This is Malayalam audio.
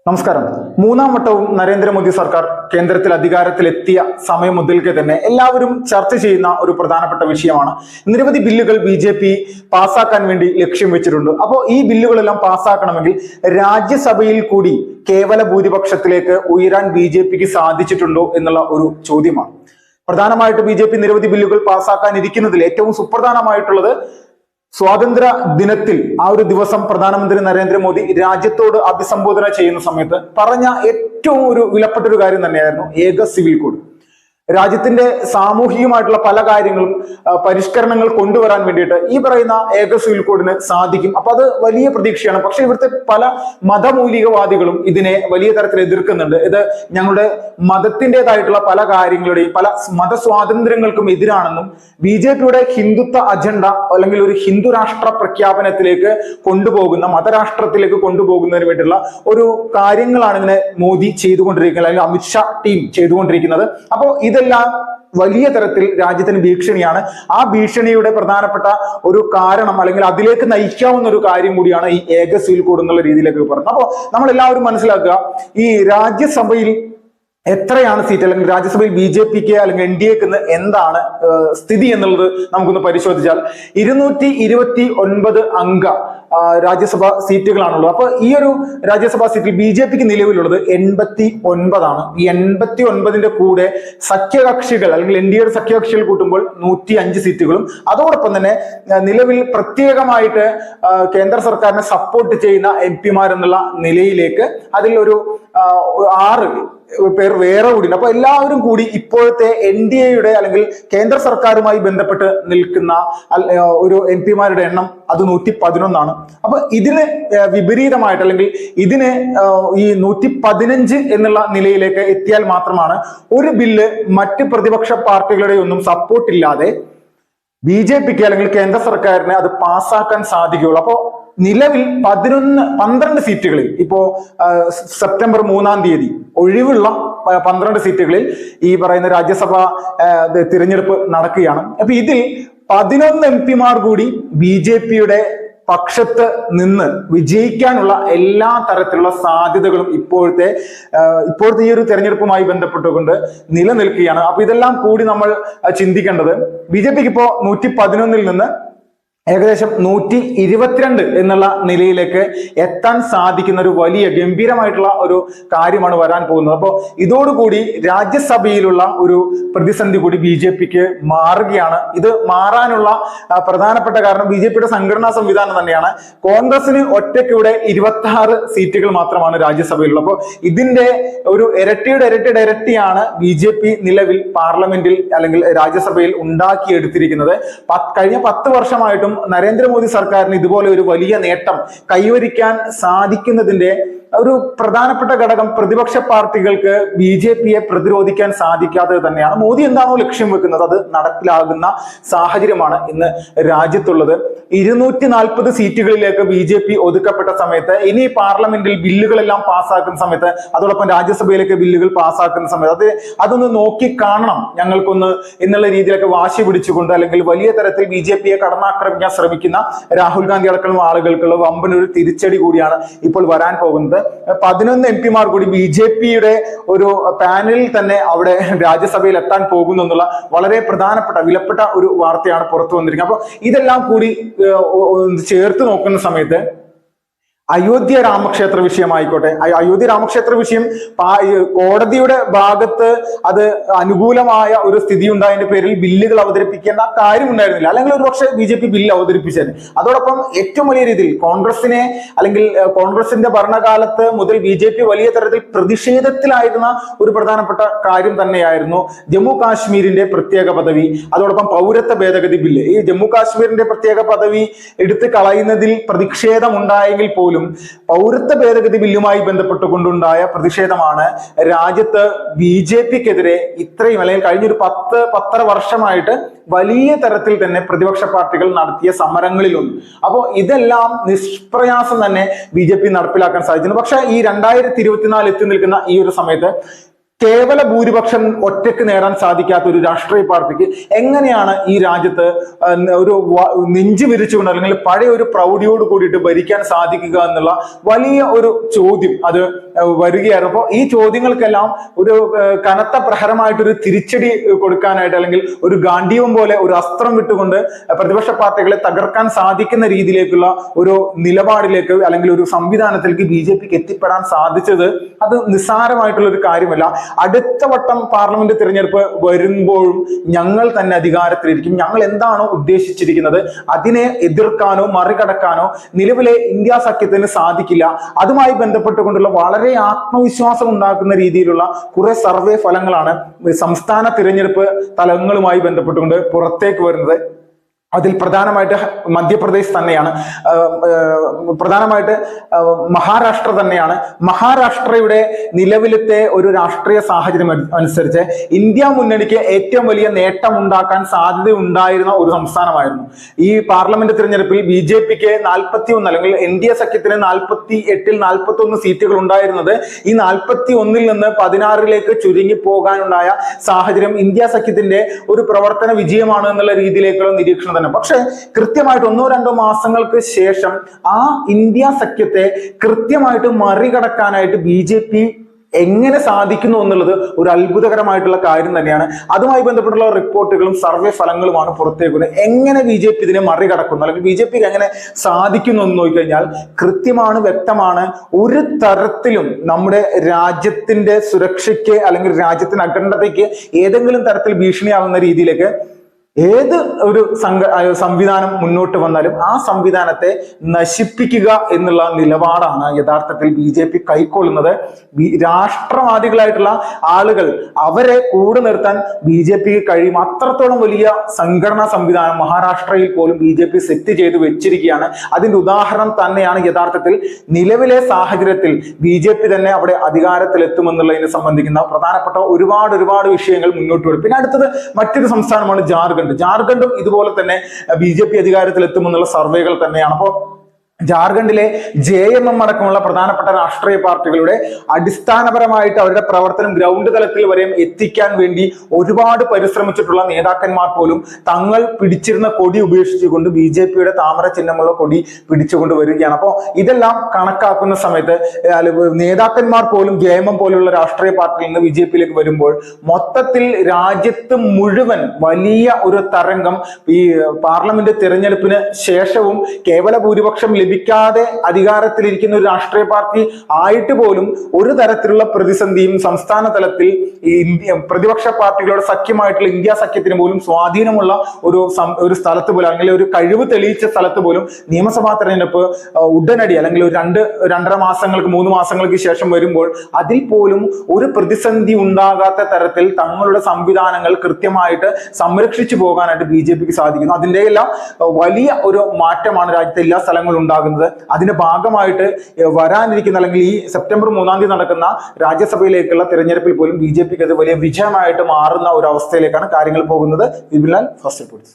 നമസ്കാരം. മൂന്നാം വട്ടവും നരേന്ദ്രമോദി സർക്കാർ കേന്ദ്രത്തിൽ അധികാരത്തിലെത്തിയ സമയം മുതൽക്കേ തന്നെ എല്ലാവരും ചർച്ച ചെയ്യുന്ന ഒരു പ്രധാനപ്പെട്ട വിഷയമാണ്. നിരവധി ബില്ലുകൾ ബി പാസ്സാക്കാൻ വേണ്ടി ലക്ഷ്യം വെച്ചിട്ടുണ്ട്. അപ്പോൾ ഈ ബില്ലുകളെല്ലാം പാസ്സാക്കണമെങ്കിൽ രാജ്യസഭയിൽ കൂടി കേവല ഭൂരിപക്ഷത്തിലേക്ക് ഉയരാൻ ബി സാധിച്ചിട്ടുണ്ടോ എന്നുള്ള ഒരു ചോദ്യമാണ്. പ്രധാനമായിട്ട് ബി നിരവധി ബില്ലുകൾ പാസ്സാക്കാനിരിക്കുന്നതിൽ ഏറ്റവും സുപ്രധാനമായിട്ടുള്ളത് സ്വാതന്ത്ര്യ ദിനത്തിൽ ആ ഒരു ദിവസം പ്രധാനമന്ത്രി നരേന്ദ്രമോദി രാജ്യത്തോട് അഭിസംബോധന ചെയ്യുന്ന സമയത്ത് പറഞ്ഞ ഏറ്റവും ഒരു വിലപ്പെട്ട ഒരു കാര്യം തന്നെയായിരുന്നു ഏക സിവിൽ കോഡ്. രാജ്യത്തിന്റെ സാമൂഹികമായിട്ടുള്ള പല കാര്യങ്ങളും പരിഷ്കരണങ്ങൾ കൊണ്ടുവരാൻ വേണ്ടിയിട്ട് ഈ പറയുന്ന ഏക സിവിൽ കോഡിന് സാധിക്കും. അപ്പൊ അത് വലിയ പ്രതീക്ഷയാണ്. പക്ഷെ ഇവിടുത്തെ പല മതമൗലികവാദികളും ഇതിനെ വലിയ തരത്തിൽ എതിർക്കുന്നുണ്ട്. ഇത് ഞങ്ങളുടെ മതത്തിൻ്റെതായിട്ടുള്ള പല കാര്യങ്ങളുടെയും പല മതസ്വാതന്ത്ര്യങ്ങൾക്കും എതിരാണെന്നും ബി ഹിന്ദുത്വ അജണ്ട അല്ലെങ്കിൽ ഒരു ഹിന്ദു രാഷ്ട്ര പ്രഖ്യാപനത്തിലേക്ക് കൊണ്ടുപോകുന്ന മതരാഷ്ട്രത്തിലേക്ക് കൊണ്ടുപോകുന്നതിന് വേണ്ടിയുള്ള ഒരു കാര്യങ്ങളാണ് ഇങ്ങനെ മോദി ചെയ്തുകൊണ്ടിരിക്കുന്നത്, അല്ലെങ്കിൽ അമിത്ഷാ ടീം ചെയ്തുകൊണ്ടിരിക്കുന്നത്. അപ്പോൾ ഇതെല്ലാം വലിയ തരത്തിൽ രാജ്യത്തിന് ഭീഷണിയാണ്. ആ ഭീഷണിയുടെ പ്രധാനപ്പെട്ട ഒരു കാരണം അല്ലെങ്കിൽ അതിലേക്ക് നയിക്കാവുന്ന ഒരു കാര്യം കൂടിയാണ് ഈ ഏക സിവിൽ കോഡ് എന്നുള്ള രീതിയിലേക്ക് പറയുന്നത്. അപ്പോൾ നമ്മൾ എല്ലാവരും മനസ്സിലാക്കുക, ഈ രാജ്യസഭയിൽ എത്രയാണ് സീറ്റ്, അല്ലെങ്കിൽ രാജ്യസഭയിൽ ബി അല്ലെങ്കിൽ NDAക്ക് എന്താണ് സ്ഥിതി എന്നുള്ളത് നമുക്കൊന്ന് പരിശോധിച്ചാൽ 229 അംഗ രാജ്യസഭാ സീറ്റുകളാണുള്ളത്. അപ്പൊ ഈ ഒരു രാജ്യസഭാ സീറ്റിൽ ബി നിലവിലുള്ളത് 89 ഈ 89ന്റെ കൂടെ സഖ്യകക്ഷികൾ അല്ലെങ്കിൽ NDAയുടെ സഖ്യകക്ഷികൾ കൂട്ടുമ്പോൾ 105 സീറ്റുകളും അതോടൊപ്പം തന്നെ നിലവിൽ പ്രത്യേകമായിട്ട് കേന്ദ്ര സർക്കാരിനെ സപ്പോർട്ട് ചെയ്യുന്ന MP എന്നുള്ള നിലയിലേക്ക് അതിൽ ഒരു 6 പേർ വേറെ കൂടി. അപ്പൊ എല്ലാവരും കൂടി ഇപ്പോഴത്തെ NDAയുടെ അല്ലെങ്കിൽ കേന്ദ്ര സർക്കാരുമായി ബന്ധപ്പെട്ട് നിൽക്കുന്ന ഒരു MP എണ്ണം അത് 111. അപ്പൊ ഇതിന് വിപരീതമായിട്ട് അല്ലെങ്കിൽ ഇതിന് ഈ 115 എന്നുള്ള നിലയിലേക്ക് എത്തിയാൽ മാത്രമാണ് ഒരു ബില്ല് മറ്റ് പ്രതിപക്ഷ പാർട്ടികളുടെ ഒന്നും സപ്പോർട്ട് ഇല്ലാതെ ബി അല്ലെങ്കിൽ കേന്ദ്ര സർക്കാരിന് അത് പാസ്സാക്കാൻ സാധിക്കുകയുള്ളൂ. അപ്പോ നിലവിൽ 12 സീറ്റുകളിൽ ഇപ്പോ സെപ്റ്റംബർ 3-ാം തീയതി ഒഴിവുള്ള 12 സീറ്റുകളിൽ ഈ പറയുന്ന രാജ്യസഭ തിരഞ്ഞെടുപ്പ് നടക്കുകയാണ്. അപ്പൊ ഇതിൽ 11 MP കൂടി ബി പക്ഷത്ത് നിന്ന് വിജയിക്കാനുള്ള എല്ലാ തരത്തിലുള്ള സാധ്യതകളും ഇപ്പോഴത്തെ ഈ ഒരു തെരഞ്ഞെടുപ്പുമായി ബന്ധപ്പെട്ടുകൊണ്ട് നിലനിൽക്കുകയാണ്. അപ്പൊ ഇതെല്ലാം കൂടി നമ്മൾ ചിന്തിക്കേണ്ടത് ബി ഇപ്പോ 111 നിന്ന് ഏകദേശം 122 എന്നുള്ള നിലയിലേക്ക് എത്താൻ സാധിക്കുന്ന ഒരു വലിയ ഗംഭീരമായിട്ടുള്ള ഒരു കാര്യമാണ് വരാൻ പോകുന്നത്. അപ്പോൾ ഇതോടുകൂടി രാജ്യസഭയിലുള്ള ഒരു പ്രതിസന്ധി കൂടി ബി മാറുകയാണ്. ഇത് മാറാനുള്ള പ്രധാനപ്പെട്ട കാരണം ബി സംഘടനാ സംവിധാനം തന്നെയാണ്. കോൺഗ്രസിന് ഒറ്റയ്ക്കൂടെ 26 സീറ്റുകൾ മാത്രമാണ് രാജ്യസഭയിലുള്ളത്. അപ്പോൾ ഇതിന്റെ ഒരു ഇരട്ടിയാണ് ബി നിലവിൽ പാർലമെന്റിൽ അല്ലെങ്കിൽ രാജ്യസഭയിൽ ഉണ്ടാക്കിയെടുത്തിരിക്കുന്നത്. കഴിഞ്ഞ 10 വർഷമായിട്ടും നരേന്ദ്രമോദി സർക്കാരിന് ഇതുപോലെ ഒരു വലിയ നേട്ടം കൈവരിക്കാൻ സാധിക്കുന്നതിന്റെ ഒരു പ്രധാനപ്പെട്ട ഘടകം പ്രതിപക്ഷ പാർട്ടികൾക്ക് ബി പ്രതിരോധിക്കാൻ സാധിക്കാത്തത് തന്നെയാണ്. മോദി എന്താണോ ലക്ഷ്യം വെക്കുന്നത് അത് നടപ്പിലാകുന്ന സാഹചര്യമാണ് ഇന്ന് രാജ്യത്തുള്ളത്. 240 സീറ്റുകളിലേക്ക് ബി ഒതുക്കപ്പെട്ട സമയത്ത് ഇനി പാർലമെന്റിൽ ബില്ലുകളെല്ലാം പാസ്സാക്കുന്ന സമയത്ത് അതോടൊപ്പം രാജ്യസഭയിലേക്ക് ബില്ലുകൾ പാസ്സാക്കുന്ന സമയത്ത് അതൊന്ന് നോക്കി കാണണം ഞങ്ങൾക്കൊന്ന് എന്നുള്ള രീതിയിലൊക്കെ വാശി പിടിച്ചുകൊണ്ട് അല്ലെങ്കിൽ വലിയ തരത്തിൽ ബി കടന്നാക്രമിക്കാൻ ശ്രമിക്കുന്ന രാഹുൽ ഗാന്ധി അടക്കമുള്ള ആളുകൾക്കുള്ള വമ്പനൊരു തിരിച്ചടി കൂടിയാണ് ഇപ്പോൾ വരാൻ പോകുന്നത്. 11 MP കൂടി ബി ഒരു പാനലിൽ തന്നെ അവിടെ രാജ്യസഭയിൽ എത്താൻ പോകുന്നു എന്നുള്ള വളരെ പ്രധാനപ്പെട്ട വിലപ്പെട്ട ഒരു വാർത്തയാണ് പുറത്തു വന്നിരിക്കുന്നത്. അപ്പൊ ഇതെല്ലാം കൂടി ചേർത്ത് നോക്കുന്ന സമയത്ത് അയോധ്യ രാമക്ഷേത്ര വിഷയമായിക്കോട്ടെ, അയോധ്യ രാമക്ഷേത്ര വിഷയം കോടതിയുടെ ഭാഗത്ത് അത് അനുകൂലമായ ഒരു സ്ഥിതി ഉണ്ടായതിന്റെ പേരിൽ ബില്ലുകൾ അവതരിപ്പിക്കേണ്ട കാര്യമുണ്ടായിരുന്നില്ല. അല്ലെങ്കിൽ ഒരു പക്ഷേ ബി ബില്ല് അവതരിപ്പിച്ചത്. അതോടൊപ്പം ഏറ്റവും വലിയ രീതിയിൽ കോൺഗ്രസിനെ അല്ലെങ്കിൽ കോൺഗ്രസിന്റെ ഭരണകാലത്ത് മുതൽ ബി വലിയ തരത്തിൽ പ്രതിഷേധത്തിലായിരുന്ന ഒരു പ്രധാനപ്പെട്ട കാര്യം തന്നെയായിരുന്നു ജമ്മു കാശ്മീരിന്റെ പ്രത്യേക പദവി, അതോടൊപ്പം പൗരത്വ ഭേദഗതി ബില്ല്. ഈ ജമ്മു കാശ്മീരിന്റെ പ്രത്യേക പദവി എടുത്തു കളയുന്നതിൽ പ്രതിഷേധം ഉണ്ടായെങ്കിൽ പോലും പൗരത്വ ഭേദഗതി ബില്ലുമായി ബന്ധപ്പെട്ടുകൊണ്ടുണ്ടായ പ്രതിഷേധമാണ് രാജ്യത്ത് ബി ഇത്രയും അല്ലെങ്കിൽ കഴിഞ്ഞൊരു 10-10.5 വർഷമായിട്ട് വലിയ തരത്തിൽ തന്നെ പ്രതിപക്ഷ പാർട്ടികൾ നടത്തിയ സമരങ്ങളിലൊന്നും. അപ്പോൾ ഇതെല്ലാം നിഷ്പ്രയാസം തന്നെ ബി നടപ്പിലാക്കാൻ സാധിക്കുന്നു. പക്ഷെ ഈ 2024 എത്തി നിൽക്കുന്ന ഈ ഒരു സമയത്ത് കേവല ഭൂരിപക്ഷം ഒറ്റയ്ക്ക് നേടാൻ സാധിക്കാത്ത ഒരു രാഷ്ട്രീയ പാർട്ടിക്ക് എങ്ങനെയാണ് ഈ രാജ്യത്ത് ഒരു നെഞ്ചു വിരിച്ചുകൊണ്ട് അല്ലെങ്കിൽ പഴയ ഒരു പ്രൗഢിയോട് കൂടിയിട്ട് ഭരിക്കാൻ സാധിക്കുക എന്നുള്ള വലിയ ഒരു ചോദ്യം അത് വരികയായിരുന്നു. അപ്പോൾ ഈ ചോദ്യങ്ങൾക്കെല്ലാം ഒരു കനത്ത പ്രഹരമായിട്ടൊരു തിരിച്ചടി കൊടുക്കാനായിട്ട് അല്ലെങ്കിൽ ഒരു ഗാന്ധീവം പോലെ ഒരു അസ്ത്രം വിട്ടുകൊണ്ട് പ്രതിപക്ഷ പാർട്ടികളെ തകർക്കാൻ സാധിക്കുന്ന രീതിയിലേക്കുള്ള ഒരു നിലപാടിലേക്ക് അല്ലെങ്കിൽ ഒരു സംവിധാനത്തിലേക്ക് BJPക്ക് എത്തിപ്പെടാൻ സാധിച്ചത് അത് നിസ്സാരമായിട്ടുള്ള ഒരു കാര്യമല്ല. അടുത്ത വട്ടം പാർലമെന്റ് തിരഞ്ഞെടുപ്പ് വരുമ്പോഴും ഞങ്ങൾ തന്നെ അധികാരത്തിലിരിക്കും. ഞങ്ങൾ എന്താണോ ഉദ്ദേശിച്ചിരിക്കുന്നത് അതിനെ എതിർക്കാനോ മറികടക്കാനോ നിലവിലെ ഇന്ത്യ സഖ്യത്തിന് സാധിക്കില്ല. അതുമായി ബന്ധപ്പെട്ടുകൊണ്ടുള്ള വളരെ ആത്മവിശ്വാസം ഉണ്ടാക്കുന്ന രീതിയിലുള്ള കുറെ സർവേ ഫലങ്ങളാണ് സംസ്ഥാന തിരഞ്ഞെടുപ്പ് തലങ്ങളുമായി ബന്ധപ്പെട്ടുകൊണ്ട് പുറത്തേക്ക് വരുന്നത്. അതിൽ പ്രധാനമായിട്ട് മധ്യപ്രദേശ് തന്നെയാണ്, പ്രധാനമായിട്ട് മഹാരാഷ്ട്ര തന്നെയാണ്. മഹാരാഷ്ട്രയുടെ നിലവിലത്തെ ഒരു രാഷ്ട്രീയ സാഹചര്യം അനുസരിച്ച് ഇന്ത്യ മുന്നണിക്ക് ഏറ്റവും വലിയ നേട്ടം ഉണ്ടാക്കാൻ സാധ്യത ഉണ്ടായിരുന്ന ഒരു സംസ്ഥാനമായിരുന്നു. ഈ പാർലമെന്റ് തിരഞ്ഞെടുപ്പിൽ BJPക്ക് 41 അല്ലെങ്കിൽ NDA സഖ്യത്തിന് 48-ൽ 41 സീറ്റുകൾ ഉണ്ടായിരുന്നത് ഈ 41-ൽ നിന്ന് 16-ലേക്ക് ചുരുങ്ങി പോകാനുണ്ടായ സാഹചര്യം ഇന്ത്യ സഖ്യത്തിന്റെ ഒരു പ്രവർത്തന വിജയമാണ് എന്നുള്ള രീതിയിലേക്കുള്ള നിരീക്ഷണം തന്നെ. പക്ഷെ കൃത്യമായിട്ട് 1-2 മാസങ്ങൾക്ക് ശേഷം ആ ഇന്ത്യ സഖ്യത്തെ കൃത്യമായിട്ട് മറികടക്കാനായിട്ട് BJP എങ്ങനെ സാധിക്കുന്നു എന്നുള്ളത് ഒരു അത്ഭുതകരമായിട്ടുള്ള കാര്യം തന്നെയാണ്. അതുമായി ബന്ധപ്പെട്ടുള്ള റിപ്പോർട്ടുകളും സർവേ ഫലങ്ങളുമാണ് പുറത്തേക്ക് വരുന്നത്. എങ്ങനെ BJP ഇതിനെ മറികടക്കുന്നു അല്ലെങ്കിൽ BJPക്ക് എങ്ങനെ സാധിക്കുന്നു എന്ന് നോക്കിക്കഴിഞ്ഞാൽ കൃത്യമാണ്, വ്യക്തമാണ്. ഒരു തരത്തിലും നമ്മുടെ രാജ്യത്തിന്റെ സുരക്ഷയ്ക്ക് അല്ലെങ്കിൽ രാജ്യത്തിന്റെ അഖണ്ഡതയ്ക്ക് ഏതെങ്കിലും തരത്തിൽ ഭീഷണിയാവുന്ന രീതിയിലേക്ക് ഏത് ഒരു സംവിധാനം മുന്നോട്ട് വന്നാലും ആ സംവിധാനത്തെ നശിപ്പിക്കുക എന്നുള്ള നിലപാടാണ് യഥാർത്ഥത്തിൽ BJP കൈക്കൊള്ളുന്നത്. രാഷ്ട്രവാദികളായിട്ടുള്ള ആളുകൾ അവരെ കൂടെ നിർത്താൻ BJPക്ക് കഴിയും. അത്രത്തോളം വലിയ സംഘടനാ സംവിധാനം മഹാരാഷ്ട്രയിൽ പോലും BJP സെറ്റ് ചെയ്ത് വെച്ചിരിക്കുകയാണ്. അതിന്റെ ഉദാഹരണം തന്നെയാണ് യഥാർത്ഥത്തിൽ നിലവിലെ സാഹചര്യത്തിൽ BJP തന്നെ അവിടെ അധികാരത്തിലെത്തുമെന്നുള്ളതിനെ സംബന്ധിക്കുന്ന പ്രധാനപ്പെട്ട ഒരുപാട് വിഷയങ്ങൾ മുന്നോട്ട് വരും. പിന്നെ അടുത്തത് മറ്റൊരു സംസ്ഥാനമാണ് ജാർഖണ്ഡും ഇതുപോലെ തന്നെ BJP അധികാരത്തിലെത്തുമെന്നുള്ള സർവേകൾ തന്നെയാണ്. അപ്പോൾ ജാർഖണ്ഡിലെ JMM അടക്കമുള്ള പ്രധാനപ്പെട്ട രാഷ്ട്രീയ പാർട്ടികളുടെ അടിസ്ഥാനപരമായിട്ട് അവരുടെ പ്രവർത്തനം ഗ്രൗണ്ട് തലത്തിൽ വരെയും എത്തിക്കാൻ വേണ്ടി ഒരുപാട് പരിശ്രമിച്ചിട്ടുള്ള നേതാക്കന്മാർ പോലും തങ്ങൾ പിടിച്ചിരുന്ന കൊടി ഉപേക്ഷിച്ചുകൊണ്ട് BJPയുടെ താമര ചിഹ്നമുള്ള കൊടി പിടിച്ചുകൊണ്ട് വരികയാണ്. അപ്പോൾ ഇതെല്ലാം കണക്കാക്കുന്ന സമയത്ത് നേതാക്കന്മാർ പോലും JMM പോലുള്ള രാഷ്ട്രീയ പാർട്ടിയിൽ നിന്ന് BJPയിലേക്ക് വരുമ്പോൾ മൊത്തത്തിൽ രാജ്യത്ത് മുഴുവൻ വലിയ ഒരു തരംഗം ഈ പാർലമെന്റ് തിരഞ്ഞെടുപ്പിന് ശേഷവും കേവല ഭൂരിപക്ഷം ലഭിക്കാതെ അധികാരത്തിലിരിക്കുന്ന ഒരു രാഷ്ട്രീയ പാർട്ടി ആയിട്ട് പോലും ഒരു തരത്തിലുള്ള പ്രതിസന്ധിയും സംസ്ഥാന തലത്തിൽ പ്രതിപക്ഷ പാർട്ടികളുടെ സഖ്യമായിട്ടുള്ള ഇന്ത്യ സഖ്യത്തിന് പോലും സ്വാധീനമുള്ള ഒരു സ്ഥലത്ത് പോലും അല്ലെങ്കിൽ ഒരു കഴിവ് തെളിയിച്ച സ്ഥലത്ത് പോലും നിയമസഭാ തെരഞ്ഞെടുപ്പ് ഉടനടി അല്ലെങ്കിൽ ഒരു 2-2.5 മാസങ്ങൾക്ക് 3 മാസങ്ങൾക്ക് ശേഷം വരുമ്പോൾ അതിൽ പോലും ഒരു പ്രതിസന്ധി ഉണ്ടാകാത്ത തരത്തിൽ തങ്ങളുടെ സംവിധാനങ്ങൾ കൃത്യമായിട്ട് സംരക്ഷിച്ചു പോകാനായിട്ട് BJPക്ക് സാധിക്കുന്നു. അതിൻ്റെ എല്ലാം വലിയ ഒരു മാറ്റമാണ് രാജ്യത്തെ എല്ലാ സ്ഥലങ്ങളും ഉണ്ടാകുന്നത്. അതിന്റെ ഭാഗമായിട്ട് വരാനിരിക്കുന്ന അല്ലെങ്കിൽ ഈ സെപ്റ്റംബർ 3-ാം തീയതി നടക്കുന്ന രാജ്യസഭയിലേക്കുള്ള തിരഞ്ഞെടുപ്പിൽ പോലും BJPക്ക് അത് വലിയ വിജയമായിട്ട് മാറുന്ന ഒരു അവസ്ഥയിലേക്കാണ് കാര്യങ്ങൾ പോകുന്നത്. Vipinlal, first reports.